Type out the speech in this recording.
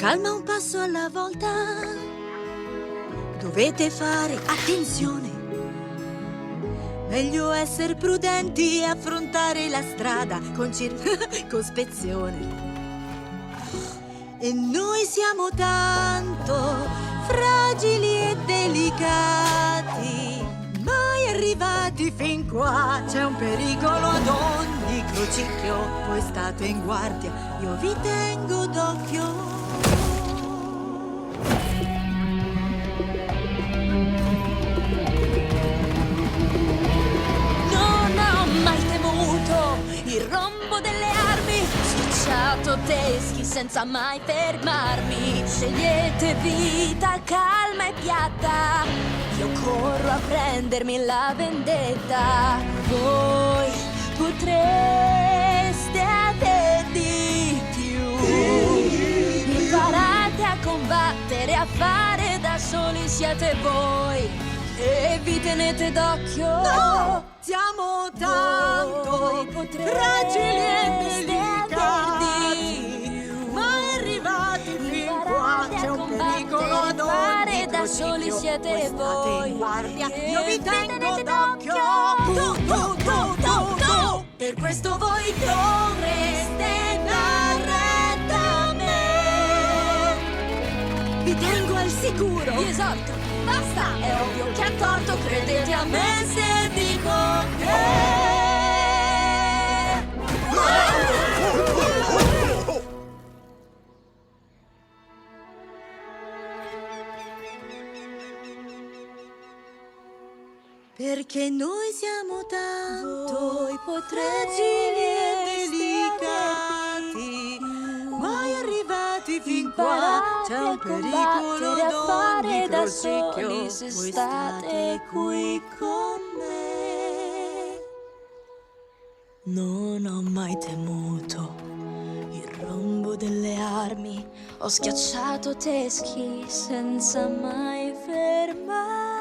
calma un passo alla volta. Dovete fare attenzione. Meglio essere prudenti e affrontare la strada con circospezione. E noi siamo tanto fragili e delicati, mai arrivati fin qua. C'è un pericolo ad ogni crocicchio. Voi state in guardia, io vi tengo d'occhio. Il rombo delle armi, schiacciato teschi senza mai fermarmi. Scegliete vita calma e piatta, io corro a prendermi la vendetta. Voi potreste avere di più. Imparate a combattere, a fare da soli siete voi e vi tenete d'occhio. No! Siamo tanto fragili e delicati, mai arrivati fin qua. C'è un pericolo ad ogni da soli siete voi. In guardia, io vi tengo d'occhio. Tu. Per questo voi dovreste dare da me. Vi tengo al sicuro. Vi esorto, basta, è ovvio che a torto credete a me se dico che... Perché noi siamo tanto Voi fragili e delicati, mai arrivati fin qua. C'è un pericolo ad ogni crocicchio. Voi state qui con me. Non ho mai temuto il rombo delle armi, ho schiacciato teschi senza mai fermarmi.